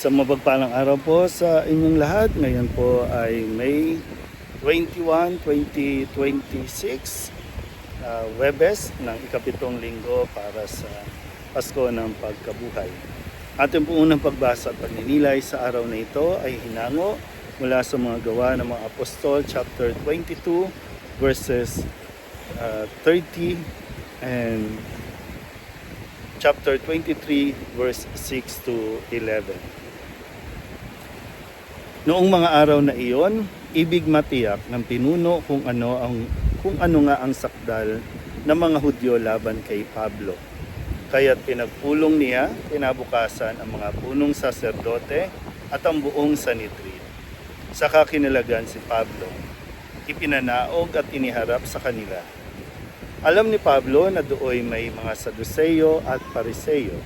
Isang mapagpalang araw po sa inyong lahat. Ngayon po ay May 21, 2026, Webes ng ikapitong linggo para sa Pasko ng Pagkabuhay. Ating po unang pagbasa at pagninilay sa araw na ito ay hinango mula sa mga gawa ng mga apostol, chapter 22, verses 30 and chapter 23, verse 6 to 11. Noong mga araw na iyon, ibig matiyak ng pinuno kung ano nga ang sakdal ng mga Hudyo laban kay Pablo. Kaya't pinagpulong niya kinabukasan ang mga punong saserdote at ang buong Sanhedrin. Saka kinalagan si Pablo. Ipinanaog at iniharap sa kanila. Alam ni Pablo na dooy may mga Saduseyo at Pariseyo.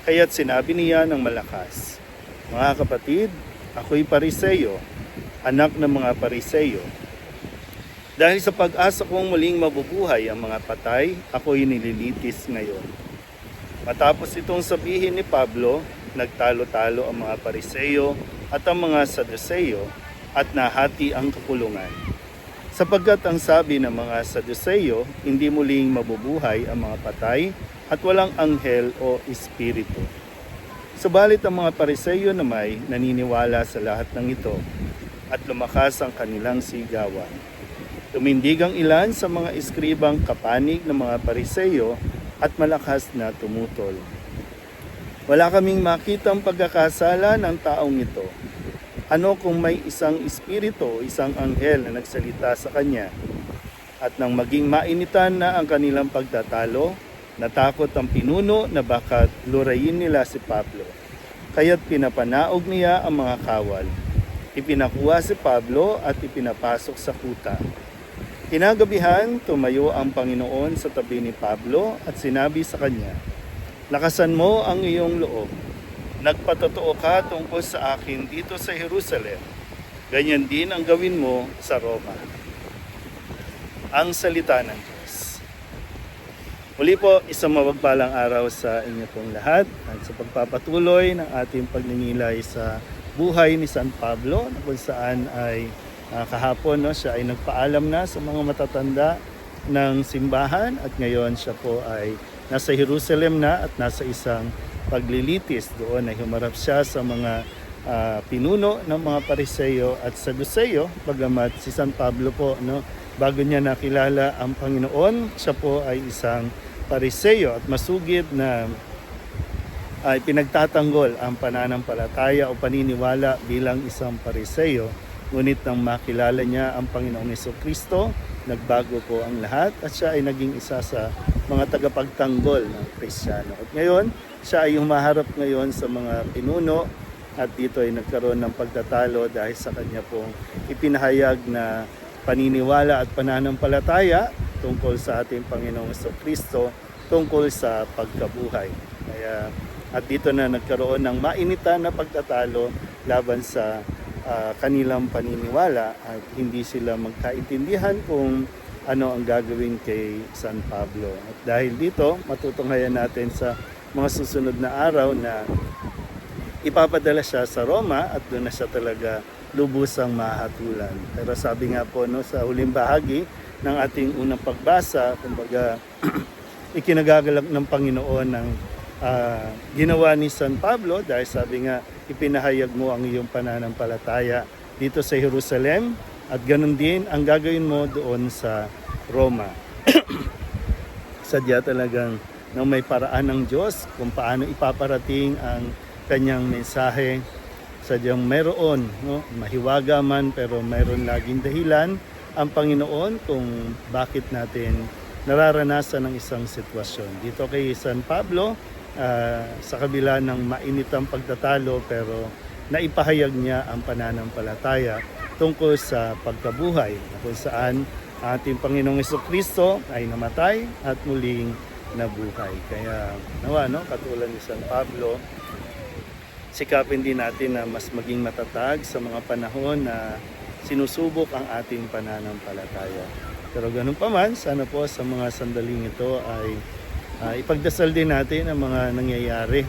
Kaya't sinabi niya ng malakas, "Mga kapatid, ako'y Pariseyo, anak ng mga Pariseyo. Dahil sa pag-asa kong muling mabubuhay ang mga patay, ako'y nililitis ngayon." Matapos itong sabihin ni Pablo, nagtalo-talo ang mga Pariseyo at ang mga Saduseyo at nahati ang kapulungan. Sapagkat ang sabi ng mga Saduseyo, hindi muling mabubuhay ang mga patay at walang anghel o espiritu. Subalit ang mga Pariseyo naman naniniwala sa lahat ng ito at lumakas ang kanilang sigawan. Tumindig ang ilan sa mga eskribang kapanig ng mga Pariseyo at malakas na tumutol. Wala kaming makitang pagkakasala ng taong ito. Ano kung may isang espiritu o isang anghel na nagsalita sa kanya? At nang maging mainitan na ang kanilang pagtatalo, natakot ang pinuno na baka lurayin nila si Pablo. Kaya't pinapanaog niya ang mga kawal. Ipinakuha si Pablo at ipinapasok sa kuta. Kinagabihan, tumayo ang Panginoon sa tabi ni Pablo at sinabi sa kanya, "Lakasan mo ang iyong loob. Nagpatotoo ka tungkol sa akin dito sa Jerusalem. Ganyan din ang gawin mo sa Roma." Ang salita ng Diyos. Muli po, isang mapagpalang araw sa inyo pong lahat at sa pagpapatuloy ng ating pagninilay sa buhay ni San Pablo na kung saan ay kahapon siya ay nagpaalam na sa mga matatanda ng simbahan at ngayon siya po ay nasa Jerusalem na at nasa isang paglilitis. Doon ay humarap siya sa mga pinuno ng mga Pariseyo at Saduseyo, bagamat si San Pablo po, bago niya nakilala ang Panginoon, siya po ay isang Pariseyo at masugid na ay pinagtatanggol ang pananampalataya o paniniwala bilang isang Pariseyo. Ngunit nang makilala niya ang Panginoong Jesucristo, nagbago po ang lahat at siya ay naging isa sa mga tagapagtanggol ng Kristiyano. At ngayon, siya ay humaharap ngayon sa mga pinuno at dito ay nagkaroon ng pagtatalo dahil sa kanya pong ipinahayag na paniniwala at pananampalataya tungkol sa ating Panginoong Jesucristo, tungkol sa pagkabuhay. At dito na nagkaroon ng mainitan na pagtatalo laban sa kanilang paniniwala at hindi sila magkaintindihan kung ano ang gagawin kay San Pablo. At dahil dito, matutunghayan natin sa mga susunod na araw na ipapadala siya sa Roma at doon na siya talaga lubusang mahatulan. Pero sabi nga po sa huling bahagi ng ating unang pagbasa, kumbaga ikinagagalak ng Panginoon ng ginawa ni San Pablo dahil sabi nga ipinahayag mo ang iyong pananampalataya dito sa Jerusalem at ganun din ang gagawin mo doon sa Roma. Sadya talagang nang may paraan ng Diyos kung paano ipaparating ang kanyang mensahe. Sadyang mayroon, mahiwaga man pero mayroon laging dahilan ang Panginoon kung bakit natin nararanasan ng isang sitwasyon. Dito kay San Pablo, sa kabila ng mainitang pagtatalo pero naipahayag niya ang pananampalataya tungkol sa pagkabuhay kung saan ating Panginoong Jesucristo ay namatay at muling nabuhay. Kaya nawa, katulad ni San Pablo, sikapin din natin na mas maging matatag sa mga panahon na sinusubok ang ating pananampalataya. Pero ganun pa man, sana po sa mga sandaling ito ay ipagdasal din natin ang mga nangyayari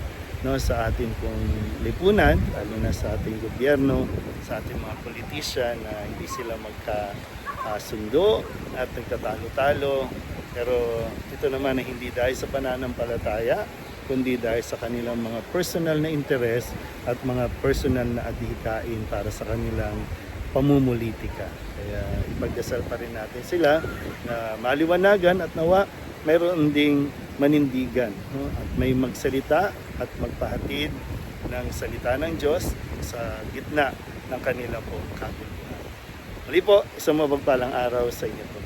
no, sa ating pong lipunan, lalo na sa ating gobyerno, sa ating mga politician na hindi sila magkasundo at nagtatalo-talo. Pero ito naman ay hindi dahil sa pananampalataya, kundi dahil sa kanilang mga personal na interes at mga personal na adhikain para sa kanilang pamumulitika. Kaya ipagdasal pa rin natin sila na maliwanagan at nawa mayroon ding manindigan, no? At may magsalita at magpahatid ng salita ng Diyos sa gitna ng kanilang pong kabuluhan. Muli po, isang mapagpalang araw sa inyo po.